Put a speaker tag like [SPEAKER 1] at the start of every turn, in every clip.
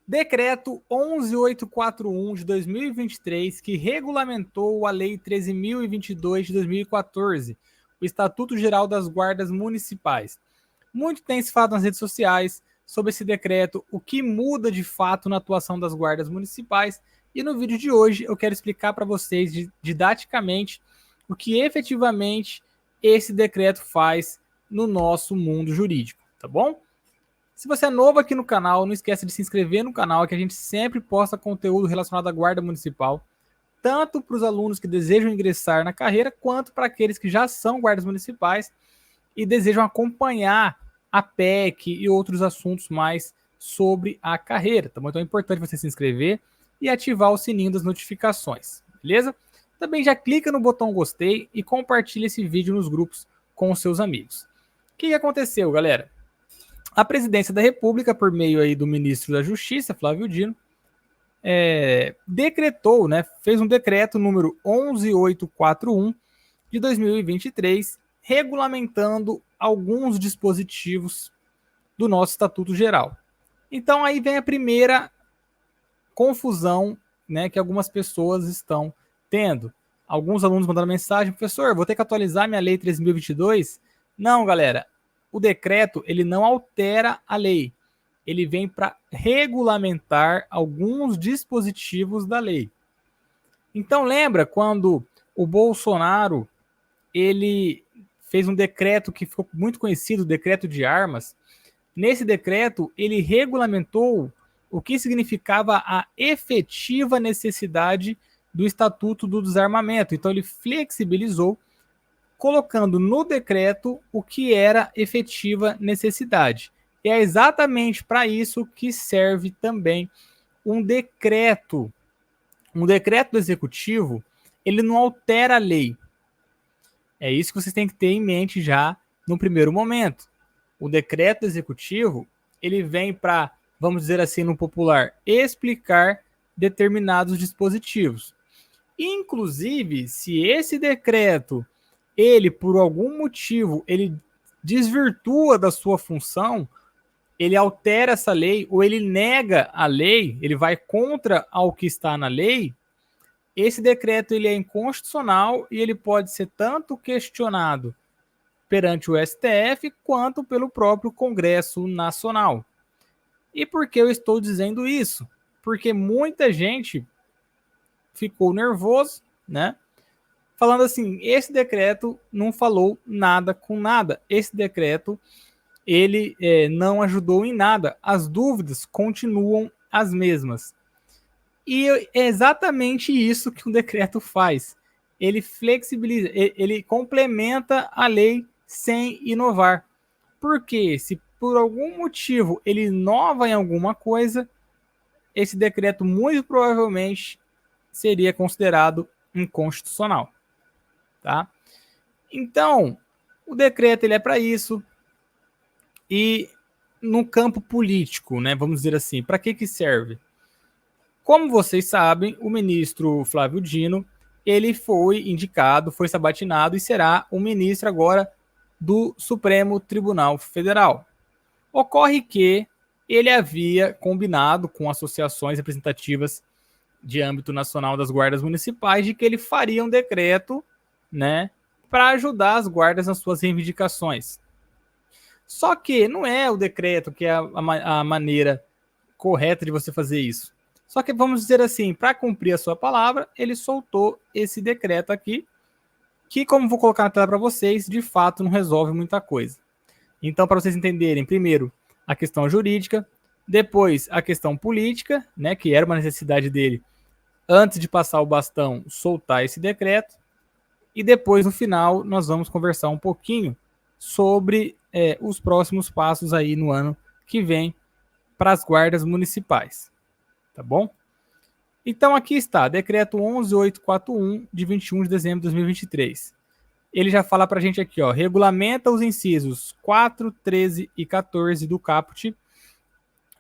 [SPEAKER 1] Decreto 11.841 de 2023, que regulamentou a Lei 13.022 de 2014, o Estatuto Geral das Guardas Municipais. Muito tem se falado nas redes sociais sobre esse decreto, o que muda de fato na atuação das guardas municipais, e no vídeo de hoje eu quero explicar para vocês didaticamente o que efetivamente esse decreto faz no nosso mundo jurídico, tá bom? Se você é novo aqui no canal, não esqueça de se inscrever no canal, que a gente sempre posta conteúdo relacionado à guarda municipal, tanto para os alunos que desejam ingressar na carreira, quanto para aqueles que já são guardas municipais e desejam acompanhar a PEC e outros assuntos mais sobre a carreira, tá bom? Então é importante você se inscrever e ativar o sininho das notificações, beleza? Também já clica no botão gostei e compartilha esse vídeo nos grupos com os seus amigos. O que aconteceu, galera? A Presidência da República, por meio aí do Ministro da Justiça, Flávio Dino, decretou, né, fez um decreto número 11.841 de 2023, regulamentando alguns dispositivos do nosso Estatuto Geral. Então aí vem a primeira confusão, né, que algumas pessoas estão tendo. Alguns alunos mandaram mensagem: professor, vou ter que atualizar minha Lei 13.022? Não, galera, o decreto ele não altera a lei. Ele vem para regulamentar alguns dispositivos da lei. Então lembra quando o Bolsonaro ele fez um decreto que ficou muito conhecido, o decreto de armas? Nesse decreto ele regulamentou o que significava a efetiva necessidade do Estatuto do Desarmamento. Então ele flexibilizou, colocando no decreto o que era efetiva necessidade. E é exatamente para isso que serve também um decreto. Um decreto do executivo, ele não altera a lei. É isso que vocês têm que ter em mente já no primeiro momento. O decreto executivo, ele vem para, vamos dizer assim no popular, explicar determinados dispositivos. Inclusive, se esse decreto, ele por algum motivo, ele desvirtua da sua função, ele altera essa lei ou ele nega a lei, ele vai contra ao que está na lei, esse decreto ele é inconstitucional e ele pode ser tanto questionado perante o STF quanto pelo próprio Congresso Nacional. E por que eu estou dizendo isso? Porque muita gente ficou nervoso, né? Falando assim, esse decreto não falou nada com nada. Esse decreto, ele não ajudou em nada. As dúvidas continuam as mesmas. E é exatamente isso que o decreto faz. Ele flexibiliza, ele complementa a lei sem inovar. Porque se por algum motivo ele inova em alguma coisa, esse decreto muito provavelmente seria considerado inconstitucional, tá? Então, o decreto ele é para isso. E no campo político, né, vamos dizer assim, para que serve? Como vocês sabem, o ministro Flávio Dino, ele foi indicado, foi sabatinado e será o ministro agora do Supremo Tribunal Federal. Ocorre que ele havia combinado com associações representativas de âmbito nacional das guardas municipais de que ele faria um decreto, né, para ajudar as guardas nas suas reivindicações. Só que não é o decreto que é a maneira correta de você fazer isso. Só que vamos dizer assim, para cumprir a sua palavra, ele soltou esse decreto aqui, que, como vou colocar na tela para vocês, de fato não resolve muita coisa. Então, para vocês entenderem, primeiro a questão jurídica, depois a questão política, né, que era uma necessidade dele antes de passar o bastão, soltar esse decreto, e depois no final nós vamos conversar um pouquinho sobre os próximos passos aí no ano que vem para as guardas municipais, tá bom? Então aqui está, decreto 11.841 de 21 de dezembro de 2023. Ele já fala para a gente aqui, ó, regulamenta os incisos 4, 13 e 14 do caput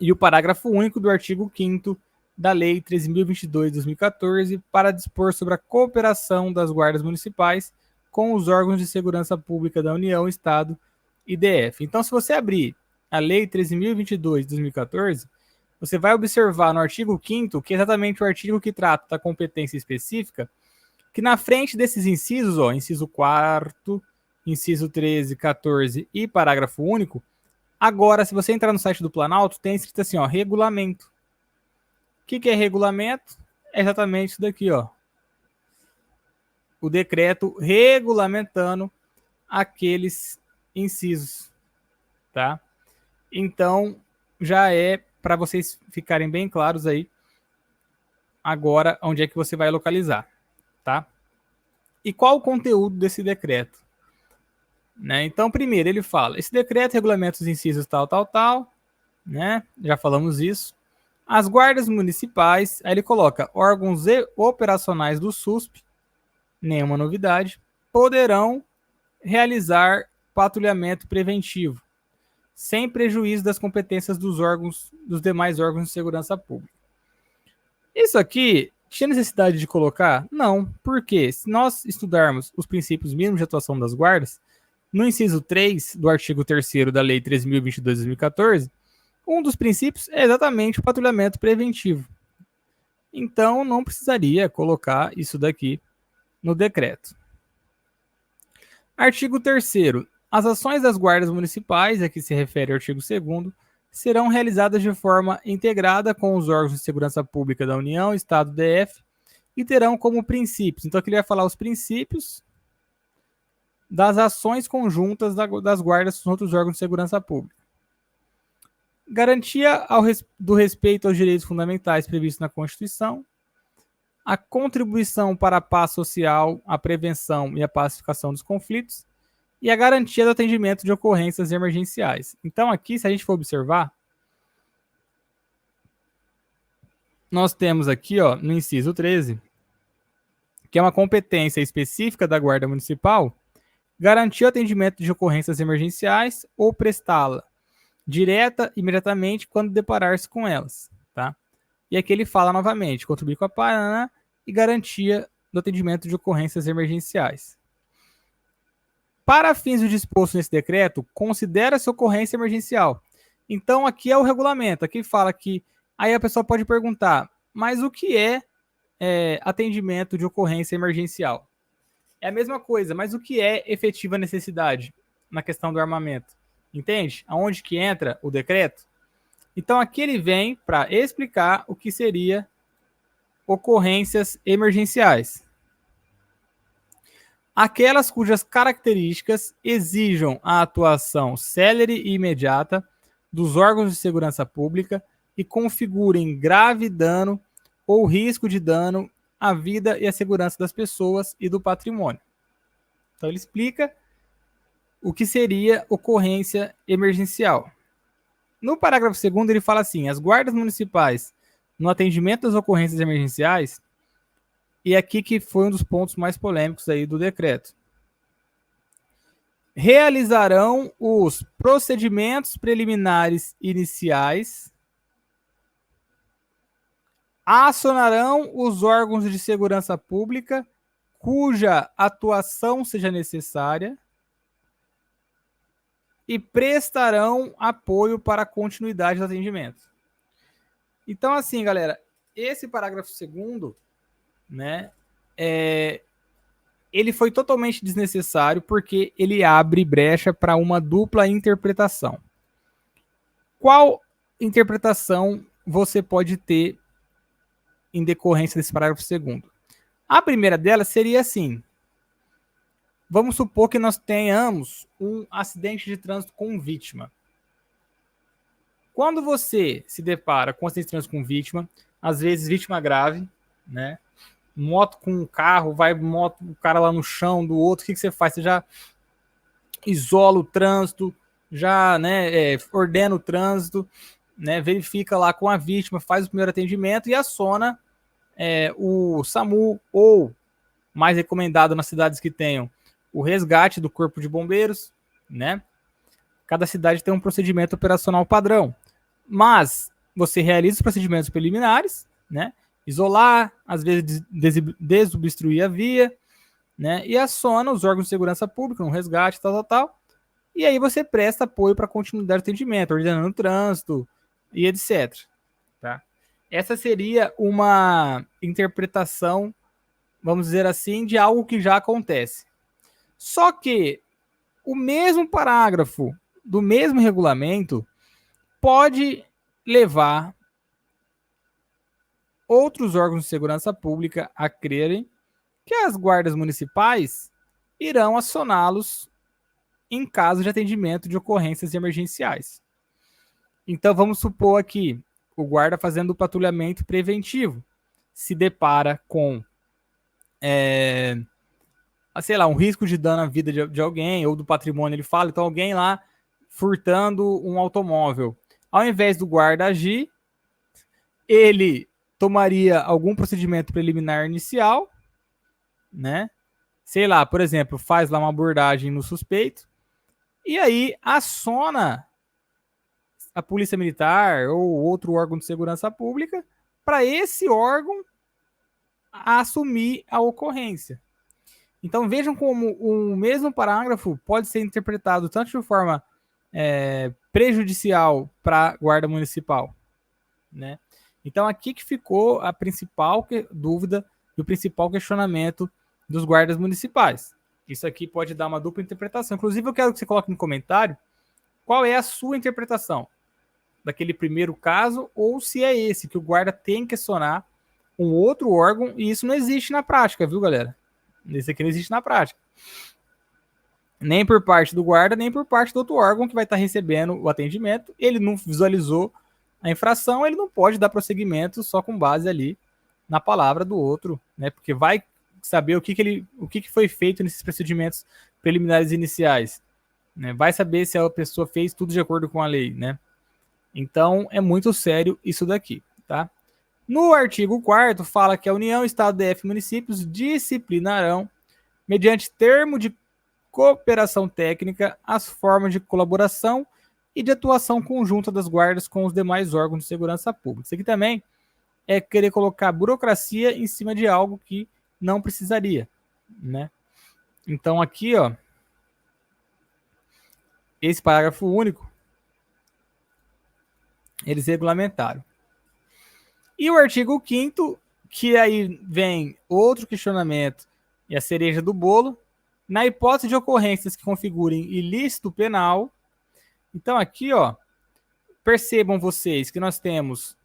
[SPEAKER 1] e o parágrafo único do artigo 5º da Lei 13.022 de 2014 para dispor sobre a cooperação das guardas municipais com os órgãos de segurança pública da União, Estado e DF. Então, se você abrir a Lei 13.022 de 2014, você vai observar no artigo 5º, que é exatamente o artigo que trata da competência específica, que na frente desses incisos, ó, inciso 4º, inciso 13, 14 e parágrafo único, agora, se você entrar no site do Planalto, tem escrito assim, ó, regulamento. O que é regulamento? É exatamente isso daqui, ó. O decreto regulamentando aqueles incisos, tá? Então, já é para vocês ficarem bem claros aí agora onde é que você vai localizar, tá? E qual o conteúdo desse decreto? Né? Então, primeiro, ele fala, esse decreto regulamenta os incisos tal, né? Já falamos isso. As guardas municipais, aí ele coloca órgãos operacionais do SUSP, nenhuma novidade, poderão realizar patrulhamento preventivo, sem prejuízo das competências dos demais órgãos de segurança pública. Isso aqui tinha necessidade de colocar? Não, porque se nós estudarmos os princípios mínimos de atuação das guardas, no inciso 3 do artigo 3º da Lei 3.022/2014, um dos princípios é exatamente o patrulhamento preventivo. Então, não precisaria colocar isso daqui no decreto. Artigo 3º. As ações das guardas municipais, a que se refere ao artigo 2º, serão realizadas de forma integrada com os órgãos de segurança pública da União, Estado, DF, e terão como princípios. Então, aqui ele vai falar os princípios das ações conjuntas das guardas com outros órgãos de segurança pública. Garantia do respeito aos direitos fundamentais previstos na Constituição, a contribuição para a paz social, a prevenção e a pacificação dos conflitos, e a garantia do atendimento de ocorrências emergenciais. Então, aqui, se a gente for observar, nós temos aqui, ó, no inciso 13, que é uma competência específica da Guarda Municipal, garantir o atendimento de ocorrências emergenciais ou prestá-la direta e imediatamente quando deparar-se com elas, tá? E aqui ele fala novamente, contribuir com a Paraná e garantia do atendimento de ocorrências emergenciais. Para fins do disposto nesse decreto, considera-se ocorrência emergencial. Então, aqui é o regulamento, aqui fala que, aí a pessoa pode perguntar, mas o que é atendimento de ocorrência emergencial? É a mesma coisa, mas o que é efetiva necessidade na questão do armamento? Entende? Aonde que entra o decreto? Então, aqui ele vem para explicar o que seria ocorrências emergenciais. Aquelas cujas características exijam a atuação célere e imediata dos órgãos de segurança pública e configurem grave dano ou risco de dano à vida e à segurança das pessoas e do patrimônio. Então, ele explica o que seria ocorrência emergencial. No parágrafo 2º, ele fala assim, as guardas municipais, no atendimento das ocorrências emergenciais, e aqui que foi um dos pontos mais polêmicos aí do decreto, realizarão os procedimentos preliminares iniciais, acionarão os órgãos de segurança pública cuja atuação seja necessária e prestarão apoio para a continuidade do atendimento. Então, assim, galera, esse parágrafo 2º, né, ele foi totalmente desnecessário porque ele abre brecha para uma dupla interpretação. Qual interpretação você pode ter em decorrência desse parágrafo 2º? A primeira delas seria assim, vamos supor que nós tenhamos um acidente de trânsito com vítima. Quando você se depara com um acidente de trânsito com vítima, às vezes vítima grave, né? Moto com um carro, vai moto, o cara lá no chão do outro, o que você faz? Você já isola o trânsito, já, né, ordena o trânsito, né, verifica lá com a vítima, faz o primeiro atendimento e aciona o SAMU, ou mais recomendado nas cidades que tenham o resgate do Corpo de Bombeiros, né? Cada cidade tem um procedimento operacional padrão, mas você realiza os procedimentos preliminares, né? Isolar, às vezes desobstruir a via, né? E aciona os órgãos de segurança pública, um resgate, tal. E aí você presta apoio para a continuidade do atendimento, ordenando o trânsito e etc. Essa seria uma interpretação, vamos dizer assim, de algo que já acontece. Só que o mesmo parágrafo do mesmo regulamento pode levar outros órgãos de segurança pública a crerem que as guardas municipais irão acioná-los em caso de atendimento de ocorrências emergenciais. Então vamos supor aqui o guarda fazendo o patrulhamento preventivo se depara com sei lá, um risco de dano à vida de alguém ou do patrimônio, ele fala, então alguém lá furtando um automóvel. Ao invés do guarda agir, ele tomaria algum procedimento preliminar inicial, né? Sei lá, por exemplo, faz lá uma abordagem no suspeito e aí aciona a polícia militar ou outro órgão de segurança pública para esse órgão assumir a ocorrência. Então vejam como o mesmo parágrafo pode ser interpretado tanto de forma prejudicial para a guarda municipal, né? Então aqui que ficou a principal dúvida e o principal questionamento dos guardas municipais. Isso aqui pode dar uma dupla interpretação. Inclusive eu quero que você coloque no comentário qual é a sua interpretação daquele primeiro caso, ou se é esse, que o guarda tem que acionar um outro órgão, e isso não existe na prática, viu, galera? Isso aqui não existe na prática. Nem por parte do guarda, nem por parte do outro órgão que vai estar recebendo o atendimento. Ele não visualizou a infração, ele não pode dar prosseguimento só com base ali na palavra do outro, né? Porque vai saber o que foi feito nesses procedimentos preliminares iniciais, né? Vai saber se a pessoa fez tudo de acordo com a lei, né? Então, é muito sério isso daqui, tá? No artigo 4º, fala que a União, Estado, DF e municípios disciplinarão, mediante termo de cooperação técnica, as formas de colaboração e de atuação conjunta das guardas com os demais órgãos de segurança pública. Isso aqui também é querer colocar burocracia em cima de algo que não precisaria, né? Então, aqui, ó, esse parágrafo único, eles regulamentaram. E o artigo 5º, que aí vem outro questionamento e a cereja do bolo, na hipótese de ocorrências que configurem ilícito penal. Então aqui, ó, percebam vocês que nós temos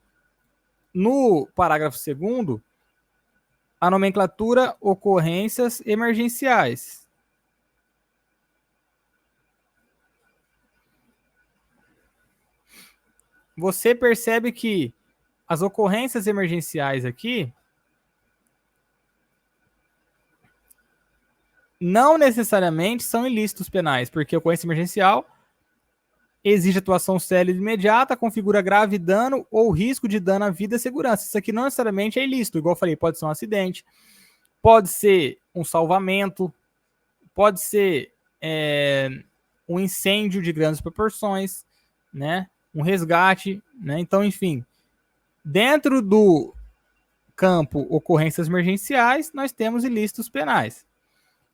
[SPEAKER 1] no parágrafo 2º a nomenclatura ocorrências emergenciais. Você percebe que as ocorrências emergenciais aqui não necessariamente são ilícitos penais, porque a ocorrência emergencial exige atuação séria e imediata, configura grave dano ou risco de dano à vida e segurança. Isso aqui não necessariamente é ilícito, igual eu falei, pode ser um acidente, pode ser um salvamento, pode ser um incêndio de grandes proporções, né? Um resgate, né? Então, enfim, dentro do campo ocorrências emergenciais, nós temos ilícitos penais.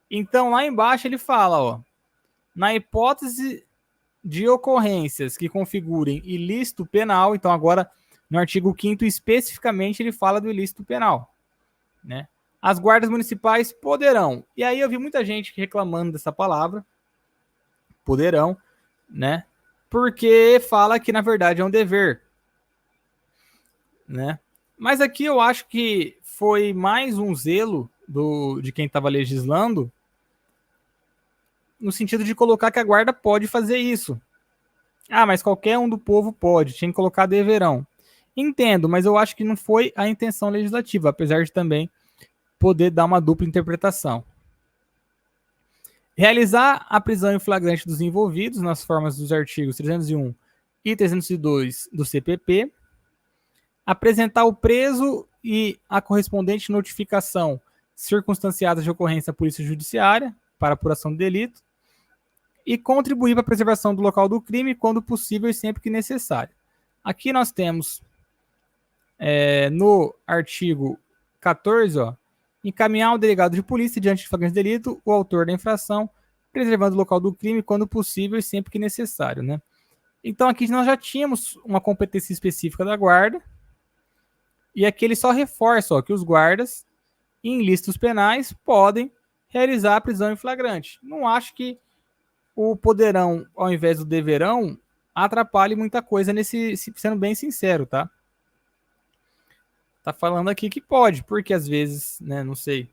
[SPEAKER 1] Então, lá embaixo ele fala, ó, na hipótese de ocorrências que configurem ilícito penal, então agora no artigo 5º especificamente ele fala do ilícito penal, né? As guardas municipais poderão, e aí eu vi muita gente reclamando dessa palavra, poderão, né? Porque fala que na verdade é um dever, né? Mas aqui eu acho que foi mais um zelo de quem estava legislando, no sentido de colocar que a guarda pode fazer isso. Ah, mas qualquer um do povo pode, tinha que colocar deverão. Entendo, mas eu acho que não foi a intenção legislativa, apesar de também poder dar uma dupla interpretação. Realizar a prisão em flagrante dos envolvidos nas formas dos artigos 301 e 302 do CPP. Apresentar o preso e a correspondente notificação circunstanciada de ocorrência à Polícia Judiciária para apuração do delito. E contribuir para a preservação do local do crime quando possível e sempre que necessário. Aqui nós temos, no artigo 14, ó, encaminhar ao delegado de polícia diante de flagrante delito o autor da infração, preservando o local do crime quando possível e sempre que necessário, né? Então aqui nós já tínhamos uma competência específica da guarda, E aqui ele só reforça, ó, que os guardas em ilícitos penais podem realizar a prisão em flagrante. Não acho que o poderão, ao invés do deverão, atrapalhe muita coisa nesse, sendo bem sincero, tá? Tá falando aqui que pode, porque às vezes, né, não sei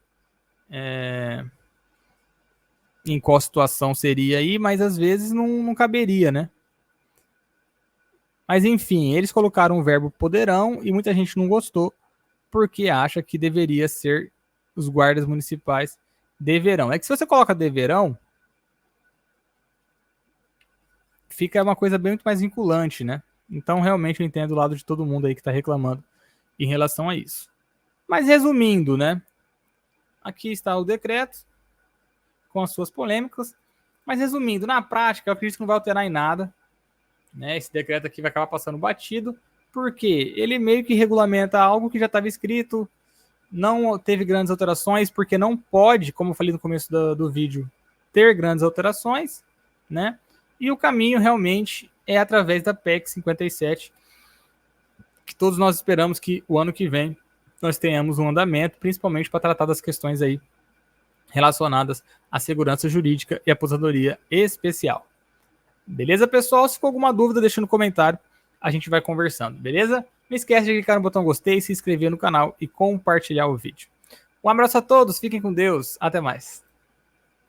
[SPEAKER 1] em qual situação seria aí, mas às vezes não caberia, né? Mas enfim, eles colocaram o verbo poderão e muita gente não gostou, porque acha que deveria ser os guardas municipais deverão. É que se você coloca deverão, fica uma coisa bem muito mais vinculante, né? Então, realmente, eu entendo o lado de todo mundo aí que está reclamando em relação a isso. Mas, resumindo, né? Aqui está o decreto, com as suas polêmicas. Mas, resumindo, na prática, eu acredito que não vai alterar em nada. Né? Esse decreto aqui vai acabar passando batido, porque ele meio que regulamenta algo que já estava escrito, não teve grandes alterações, porque não pode, como eu falei no começo do vídeo, ter grandes alterações, né? E o caminho realmente é através da PEC 57, que todos nós esperamos que o ano que vem nós tenhamos um andamento, principalmente para tratar das questões aí relacionadas à segurança jurídica e aposentadoria especial. Beleza, pessoal? Se ficou alguma dúvida, deixa no comentário, a gente vai conversando, beleza? Não esquece de clicar no botão gostei, se inscrever no canal e compartilhar o vídeo. Um abraço a todos, fiquem com Deus, até mais.